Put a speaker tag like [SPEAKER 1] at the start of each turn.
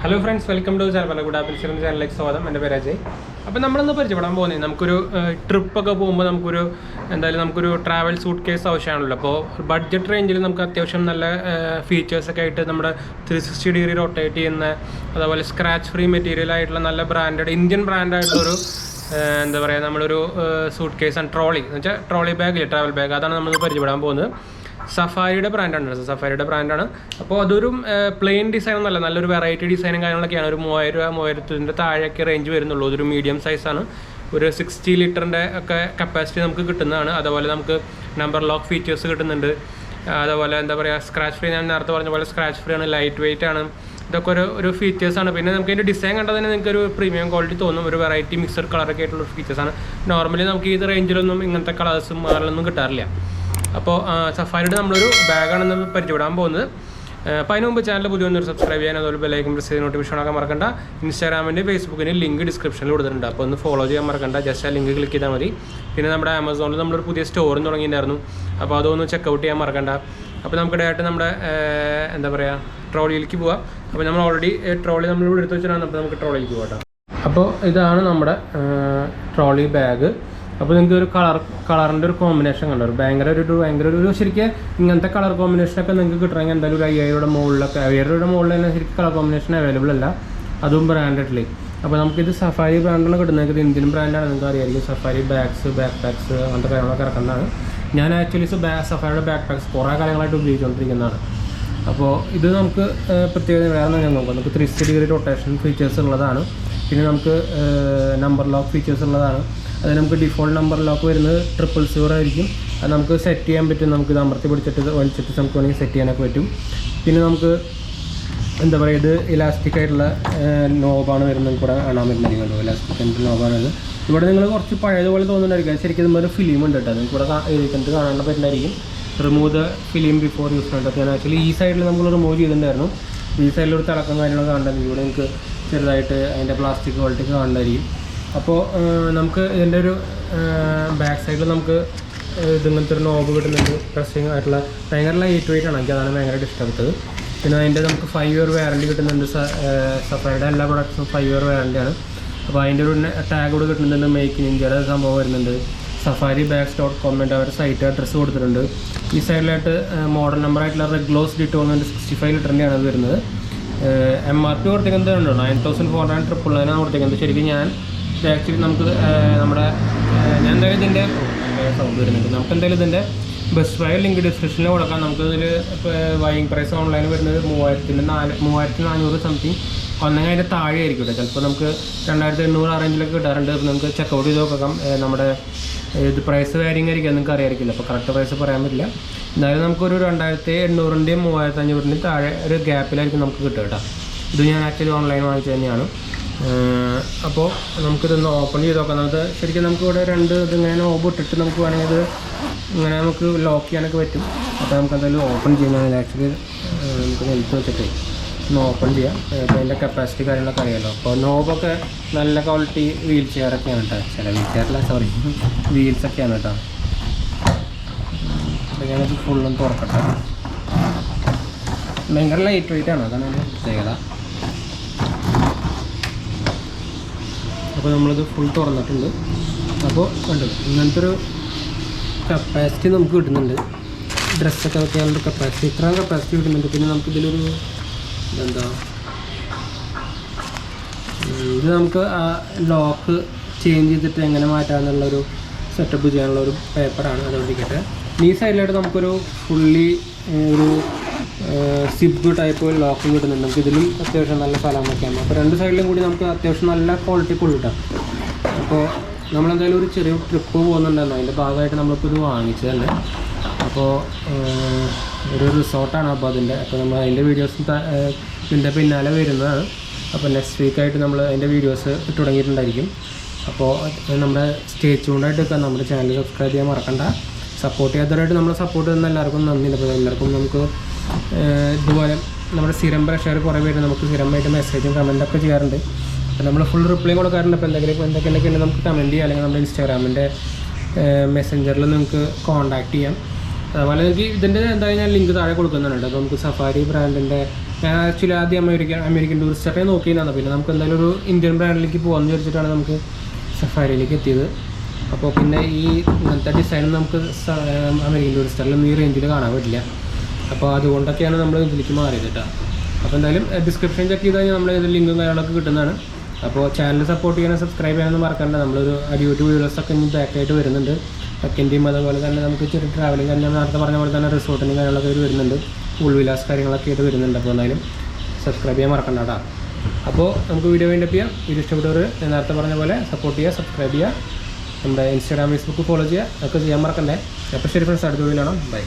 [SPEAKER 1] Hello friends, welcome to channel goodhappenshereajay ചാനലിലേക്ക് സ്വാഗതം. എൻ്റെ പേര് അജയ്. അപ്പോൾ നമ്മളൊന്ന് പരിചയപ്പെടാൻ പോകുന്നത് നമുക്കൊരു ട്രിപ്പൊക്കെ പോകുമ്പോൾ നമുക്കൊരു ട്രാവൽ സൂട്ട് കേസ് ആവശ്യമാണല്ലോ. അപ്പോൾ ബഡ്ജറ്റ് റേഞ്ചിൽ നമുക്ക് അത്യാവശ്യം നല്ല ഫീച്ചേഴ്സൊക്കെ ആയിട്ട് നമ്മുടെ 360 ഡിഗ്രി റൊട്ടേറ്റ് ചെയ്യുന്ന, അതുപോലെ സ്ക്രാച്ച് ഫ്രീ മെറ്റീരിയൽ ആയിട്ടുള്ള നല്ല ബ്രാൻഡഡ് ഇന്ത്യൻ ബ്രാൻഡായിട്ടുള്ളൊരു നമ്മളൊരു സൂട്ട് കേസാണ് ട്രോളി എന്ന് വെച്ചാൽ ട്രോളി ബാഗ്, ട്രാവൽ ബാഗ്. അതാണ് നമ്മൾ പരിചയപ്പെടാൻ പോകുന്നത്. സഫാരിയുടെ ബ്രാൻഡാണ്. അപ്പോൾ അതൊരു പ്ലെയിൻ ഡിസൈൻ നല്ലൊരു വെറൈറ്റി ഡിസൈനും കാര്യങ്ങളൊക്കെയാണ്. ഒരു 3000-3000 താഴെയൊക്കെ റേഞ്ച് വരുന്നുള്ളൂ. അതൊരു മീഡിയം സൈസാണ്. ഒരു 60 ലിറ്ററിൻ്റെ ഒക്കെ കപ്പാസിറ്റി നമുക്ക് കിട്ടുന്നതാണ്. അതുപോലെ നമുക്ക് നമ്പർ ലോക്ക് ഫീച്ചേഴ്സ് കിട്ടുന്നുണ്ട്. അതുപോലെ സ്ക്രാച്ച് ഫ്രീ, ഞാൻ നേരത്തെ പറഞ്ഞ പോലെ സ്ക്രാച്ച് ഫ്രീ ആണ്, ലൈറ്റ് വെയിറ്റ് ആണ്. ഇതൊക്കെ ഒരു ഫീച്ചേഴ്സാണ്. പിന്നെ നമുക്ക് അതിൻ്റെ ഡിസൈൻ കണ്ടാൽ തന്നെ നിങ്ങൾക്കൊരു പ്രീമിയം ക്വാളിറ്റി തോന്നും. ഒരു വെറൈറ്റി മിക്സഡ് കളറൊക്കെ ആയിട്ടുള്ള ഫീച്ചേഴ്സാണ്. നോർമലി നമുക്ക് ഈ റേഞ്ചിലൊന്നും ഇങ്ങനത്തെ കളേഴ്സും മോഡലൊന്നും കിട്ടാറില്ല. അപ്പോൾ സഫാരിയുടെ നമ്മളൊരു ബാഗാണെന്ന് പരിചയപ്പെടാൻ പോകുന്നത്. അപ്പോൾ അതിന് മുമ്പ് ചാനൽ പുതിയൊന്നൊരു സബ്സ്ക്രൈബ് ചെയ്യാൻ, അതുപോലെ ബെല്ലൈക്കൺ പ്രസ് ചെയ്ത് നോട്ടിഫിക്കേഷൻ ആക്കാൻ മറക്കണ്ട. ഇൻസ്റ്റാഗ്രാമിൻ്റെ ഫേസ്ബുക്കിൻ്റെ ലിങ്ക് ഡിസ്ക്രിപ്ഷനിൽ കൊടുത്തിട്ടുണ്ട്. അപ്പോൾ ഒന്ന് ഫോളോ ചെയ്യാൻ മറക്കണ്ട. ജസ്റ്റ് ആ ലിങ്ക് ക്ലിക്ക് ചെയ്താൽ മതി. പിന്നെ നമ്മുടെ ആമസോണിൽ നമ്മളൊരു പുതിയ സ്റ്റോറും തുടങ്ങിയിട്ടുണ്ടായിരുന്നു. അപ്പോൾ അതൊന്ന് ചെക്കൗട്ട് ചെയ്യാൻ മറക്കണ്ട. അപ്പോൾ നമുക്ക് ഡയറക്റ്റ് നമ്മുടെ ട്രോളിയിലേക്ക് പോവാം. അപ്പോൾ നമ്മൾ ഓൾറെഡി ട്രോളി നമ്മളിവിടെ എടുത്ത് വെച്ചിട്ടാണ്. അപ്പോൾ നമുക്ക് ട്രോളിയിലേക്ക് പോകാം. അപ്പോൾ ഇതാണ് നമ്മുടെ ട്രോളി ബാഗ്. അപ്പോൾ നിങ്ങൾക്ക് ഒരു കളറിൻ്റെ ഒരു കോമ്പിനേഷൻ കണ്ടോ, ഭയങ്കര ഒരു ശരിക്കും ഇങ്ങനത്തെ കളർ കോമ്പിനേഷനൊക്കെ നിങ്ങൾക്ക് കിട്ടണമെങ്കിൽ എന്തായാലും ഒരു 5000 മുകളിലൊക്കെ, 5000 മുകളിൽ തന്നെ ശരിക്കും കളർ കോമ്പിനേഷൻ അവൈലബിൾ അല്ല, അതും ബ്രാൻഡഡിൽ. അപ്പോൾ നമുക്കിത് സഫാരി ബ്രാൻഡാണ് കിട്ടുന്നത്. ഇത് ഇന്ത്യൻ ബ്രാൻഡാണ്, നിങ്ങൾക്ക് അറിയായിരിക്കും. സഫാരി ബാഗ് പാക്സ് അങ്ങനത്തെ കാര്യങ്ങളൊക്കെ ഇറക്കുന്നതാണ്. ഞാൻ ആക്ച്വലി സഫാരിയുടെ ബാക്ക് പാക്സ് കുറേ കാലങ്ങളായിട്ട് ഉപയോഗിച്ചുകൊണ്ടിരിക്കുന്നതാണ്. അപ്പോൾ ഇത് നമുക്ക് പ്രത്യേകത വേറെ ഞാൻ നോക്കാം. നമുക്ക് 360 ഡിഗ്രി റൊട്ടേഷൻ ഫീച്ചേഴ്സ് ഉള്ളതാണ്. പിന്നെ നമുക്ക് നമ്പർ ലോക്ക് ഫീച്ചേഴ്സ് ഉള്ളതാണ്. അത് നമുക്ക് ഡിഫോൾട്ട് നമ്പർ ലോക്ക് വരുന്നത് 000 ആയിരിക്കും. അത് നമുക്ക് സെറ്റ് ചെയ്യാൻ പറ്റും. നമുക്ക് ഇത് അമർത്തി പിടിച്ചിട്ട് വലിച്ചിട്ട് നമുക്ക് വേണമെങ്കിൽ സെറ്റ് ചെയ്യാനൊക്കെ പറ്റും. പിന്നെ നമുക്ക് ഇത് ഇലാസ്റ്റിക് ആയിട്ടുള്ള നോബാണ് വരുന്നത്. കൂടെ കാണാൻ പറ്റുന്നതായിരിക്കും. ഇലാസ്റ്റിക് ആയിട്ടുള്ള നോബാണത്. ഇവിടെ നിങ്ങൾ കുറച്ച് പഴയതുപോലെ തോന്നുന്നുണ്ടായിരിക്കും. ശരിക്കും ഇതുപോലെ ഫിലിം ഉണ്ട് കേട്ടോ. നിങ്ങൾക്ക് ഇവിടെ എഴുതിയിട്ട് കാണാൻ പറ്റുന്നതായിരിക്കും. Remove the film before use ചെയ്തിട്ട് ഞാൻ ആക്ച്വലി ഈ സൈഡിൽ നമ്മൾ റിമൂവ് ചെയ്തിട്ടുണ്ടായിരുന്നു. ഈ സൈഡിലൊരു തിളക്കം കാര്യങ്ങളൊക്കെ കാണേണ്ടത്. ഇവിടെ നിങ്ങൾക്ക് ചെറുതായിട്ട് അതിൻ്റെ പ്ലാസ്റ്റിക് ക്വാളിറ്റി കാണേണ്ടതായിരിക്കും. അപ്പോൾ നമുക്ക് ഇതിൻ്റെ ഒരു ബാക്ക് സൈഡിൽ നമുക്ക് ഇതിങ്ങനത്തെ ഒരു നോബ് കിട്ടുന്നുണ്ട്. പ്രസ്സിങ് ആയിട്ടുള്ള ഭയങ്കര ലൈറ്റ് വെയിറ്റ് ആണ്. എനിക്ക് അതാണ് ഭയങ്കരമായിട്ട് ഇഷ്ടപ്പെട്ടത്. പിന്നെ അതിൻ്റെ നമുക്ക് 5 ഇയർ വാറണ്ടി കിട്ടുന്നുണ്ട്. സഫാരിയുടെ എല്ലാ പ്രൊഡക്ട്സും 5 ഇയർ വാറണ്ടിയാണ്. അപ്പോൾ അതിൻ്റെ ഒരു ടാഗ് കൂടെ കിട്ടുന്നുണ്ട്. മേക്ക് ഇൻ ഇന്ത്യയുടെ സംഭവം വരുന്നുണ്ട്. safaribags.com അവരുടെ സൈറ്റ് അഡ്രസ്സ് കൊടുത്തിട്ടുണ്ട്. ഈ സൈഡിലായിട്ട് മോഡൽ നമ്പർ ആയിട്ടുള്ള REGLOSS TROLLEY 65 ലിറ്ററിൻ്റെയാണ് അത് വരുന്നത്. MRP കൊടുത്തിരിക്കുന്നത് ഉണ്ടോ 9400 കൊടുത്തിരിക്കുന്നത്. ശരിക്കും ഞാൻ ആക്ച്വലി നമുക്ക് ഞാൻ എന്തായാലും ഇതിൻ്റെ സൗണ്ട് വരുന്നുണ്ട്. നമുക്ക് എന്തായാലും ഇതിൻ്റെ ബെസ്റ്റ് ബൈ ലിങ്ക് ഡിസ്ക്രിപ്ഷനിൽ കൊടുക്കാം. നമുക്കിതിൽ ബൈയിങ് പ്രൈസ് ഓൺലൈൻ വരുന്നത് 3400 സംതിങ്, ഒന്നെങ്കിൽ അതിൻ്റെ താഴെ ആയിരിക്കും കേട്ടോ. ചിലപ്പോൾ നമുക്ക് 2800 ആ റേഞ്ചിലൊക്കെ കിട്ടാറുണ്ട്. അപ്പോൾ നമുക്ക് ചെക്കൗട്ട് ചെയ്ത് നോക്കാം. നമ്മുടെ ഇത് പ്രൈസ് വാരിങ് ആയിരിക്കും, നിങ്ങൾക്ക് അറിയാമായിരിക്കില്ല. അപ്പോൾ കറക്റ്റ് പ്രൈസ് പറയാൻ പറ്റില്ല. എന്തായാലും നമുക്കൊരു 2800-ൻ്റെയും 3500-ൻ്റെയും താഴെ ഒരു ഗ്യാപ്പിലായിരിക്കും നമുക്ക് കിട്ടുക കേട്ടോ. ഇത് ഞാൻ ആക്ച്വലി ഓൺലൈൻ വാങ്ങിച്ചത് തന്നെയാണ്. അപ്പോൾ നമുക്കിതൊന്ന് ഓപ്പൺ ചെയ്ത് നോക്കാം. നമുക്ക് ശരിക്കും നമുക്കിവിടെ ഇതിങ്ങനെ നോബ് ഇട്ടിട്ട് നമുക്ക് വേണമെങ്കിൽ ഇത് ഇങ്ങനെ നമുക്ക് ലോക്ക് ചെയ്യാനൊക്കെ പറ്റും. അപ്പോൾ നമുക്ക് എന്തായാലും ഓപ്പൺ ചെയ്യുന്നതിൽ ആക്ച്വലി നമുക്ക് നിലത്ത് വെച്ചിട്ട് ഒന്ന് ഓപ്പൺ ചെയ്യാം. അപ്പോൾ അതിൻ്റെ കപ്പാസിറ്റി കാര്യങ്ങളൊക്കെ അറിയാമല്ലോ. അപ്പോൾ നോബൊക്കെ നല്ല ക്വാളിറ്റി വീൽ ചെയറൊക്കെയാണ് കേട്ടോ. വീൽസൊക്കെയാണ് കേട്ടോ. അപ്പോൾ ഞാനത് ഫുള്ളും തുറക്കട്ടെ. ഭയങ്കര ലൈറ്റ് വെയിറ്റ് ആണ്, അതാണ് അതിൻ്റെ പ്രത്യേകത. അപ്പോൾ നമ്മളിത് ഫുൾ തുറന്നിട്ടുണ്ട്. അപ്പോൾ കണ്ടു ഇങ്ങനത്തെ ഒരു കപ്പാസിറ്റി നമുക്ക് കിട്ടുന്നുണ്ട്. ഡ്രസ്സൊക്കെ വെക്കാനുള്ള കപ്പാസിറ്റി, ഇത്രയും കപ്പാസിറ്റി കിട്ടുന്നുണ്ട്. പിന്നെ നമുക്കിതിലൊരു ഇത് നമുക്ക് ആ ലോക്ക് ചേഞ്ച് ചെയ്തിട്ട് എങ്ങനെ മാറ്റാമെന്നുള്ളൊരു സെറ്റപ്പ് ചെയ്യാനുള്ള ഒരു പേപ്പറാണ്. അതുകൊണ്ടിരിക്കട്ടെ. ഈ സൈഡിലായിട്ട് നമുക്കൊരു ഫുള്ളി ഒരു സിബ് ടൈപ്പ് ലോക്കും കിട്ടുന്നുണ്ട്. നമുക്ക് ഇതിലും അത്യാവശ്യം നല്ല സ്ഥലം വയ്ക്കാം. അപ്പോൾ രണ്ട് സൈഡിലും കൂടി നമുക്ക് അത്യാവശ്യം നല്ല ക്വാളിറ്റി കൊള്ളിട്ടാം. അപ്പോൾ നമ്മളെന്തായാലും ഒരു ചെറിയ ട്രിപ്പ് പോകുന്നുണ്ടായിരുന്നു. അതിൻ്റെ ഭാഗമായിട്ട് നമ്മളിപ്പോൾ ഇത് വാങ്ങിച്ചത് തന്നെ. അപ്പോൾ ഒരു റിസോർട്ടാണ്. അപ്പോൾ അപ്പോൾ നമ്മൾ അതിൻ്റെ വീഡിയോസ് ഇതിൻ്റെ പിന്നാലെ വരുന്നതാണ്. അപ്പോൾ നെക്സ്റ്റ് വീക്കായിട്ട് നമ്മൾ അതിൻ്റെ വീഡിയോസ് ഇട്ട് തുടങ്ങിയിട്ടുണ്ടായിരിക്കും. അപ്പോൾ നമ്മുടെ സ്റ്റേ ട്യൂൺഡായിട്ട് വെക്കാം. നമ്മുടെ ചാനൽ സബ്സ്ക്രൈബ് ചെയ്യാൻ മറക്കണ്ട. സപ്പോർട്ട് ചെയ്യാത്തവരായിട്ട് നമ്മൾ സപ്പോർട്ട് ചെയ്യുന്ന എല്ലാവർക്കും നന്ദിയുണ്ട്. അപ്പോൾ എല്ലാവർക്കും നമുക്ക് ഇതുപോലെ നമ്മുടെ സ്ഥിരം പ്രേക്ഷകർ കുറേ പേര് നമുക്ക് സ്ഥിരമായിട്ട് മെസ്സേജും കമൻറ്റൊക്കെ ചെയ്യാറുണ്ട്. അപ്പോൾ നമ്മൾ ഫുൾ റിപ്ലൈ കൊടുക്കാറുണ്ട്. അപ്പോൾ എന്തൊക്കെയുണ്ടെങ്കിൽ നമുക്ക് കമൻറ്റ് ചെയ്യാം. അല്ലെങ്കിൽ നമ്മുടെ ഇൻസ്റ്റാഗ്രാമിൻ്റെ മെസ്സഞ്ചറിൽ നിങ്ങൾക്ക് കോൺടാക്റ്റ് ചെയ്യാം. അതുപോലെ എനിക്ക് ഇതിൻ്റെ എന്തായാലും ഞാൻ ലിങ്ക് താഴെ കൊടുക്കുന്നുണ്ട്. അപ്പോൾ നമുക്ക് സഫാരി ബ്രാൻഡിൻ്റെ ഞാൻ ആക്ച്വലി ആദ്യം അമേരിക്കൻ ടൂറിസ്റ്റൊക്കെ നോക്കിയതാണ്. പിന്നെ നമുക്ക് എന്തായാലും ഒരു ഇന്ത്യൻ ബ്രാൻഡിലേക്ക് പോകാമെന്ന് വിചാരിച്ചിട്ടാണ് നമുക്ക് സഫാരിയിലേക്ക് എത്തിയത്. അപ്പോൾ പിന്നെ ഈ ഇങ്ങനത്തെ ഡിസൈൻ നമുക്ക് അമേരിക്കൻ ടൂറിസ്റ്ററിലും ഈ റേഞ്ചിൽ കാണാൻ പറ്റില്ല. അപ്പോൾ അതുകൊണ്ടൊക്കെയാണ് നമ്മൾ ഇതിലേക്ക് മാറിയത് കേട്ടോ. അപ്പോൾ എന്തായാലും ഡിസ്ക്രിപ്ഷൻ ചെക്ക് ചെയ്ത് കഴിഞ്ഞാൽ നമ്മൾ ഇതിൽ ലിങ്കും കാര്യങ്ങളൊക്കെ കിട്ടുന്നതാണ്. അപ്പോൾ ചാനൽ സപ്പോർട്ട് ചെയ്യാനും സബ്സ്ക്രൈബ് ചെയ്യാനൊന്നും മറക്കണ്ട. നമ്മളൊരു അടിപൊളി വീഡിയോസൊക്കെ ഇനി ബാക്കായിട്ട് വരുന്നുണ്ട്. സെക്കൻഡും അതുപോലെ തന്നെ നമുക്ക് ചെറിയ ട്രാവലിംഗ് ഞാൻ നേരത്തെ പറഞ്ഞ പോലെ തന്നെ റിസോർട്ടിനും കാര്യങ്ങളൊക്കെ വരുന്നുണ്ട്. ഉൾവിലാസ് കാര്യങ്ങളൊക്കെ ആയിട്ട് വരുന്നുണ്ട്. അപ്പോൾ എന്തായാലും സബ്സ്ക്രൈബ് ചെയ്യാൻ മറക്കണ്ട കേട്ടോ. അപ്പോൾ നമുക്ക് വീഡിയോ വൈൻഡപ്പ് ചെയ്യാം. വീഡിയോ ഇഷ്ടപ്പെട്ടവർ ഞാൻ നേരത്തെ പറഞ്ഞ പോലെ സപ്പോർട്ട് ചെയ്യുക, സബ്സ്ക്രൈബ് ചെയ്യുക, നമ്മുടെ ഇൻസ്റ്റാഗ്രാം ഫേസ്ബുക്ക് ഫോളോ ചെയ്യുക, ഒക്കെ ചെയ്യാൻ മറക്കണ്ടേ. അപ്പോൾ ശരി ഫ്രണ്ട്സ്, അടുത്ത വീഡിയോയിലാണ്. ബൈ.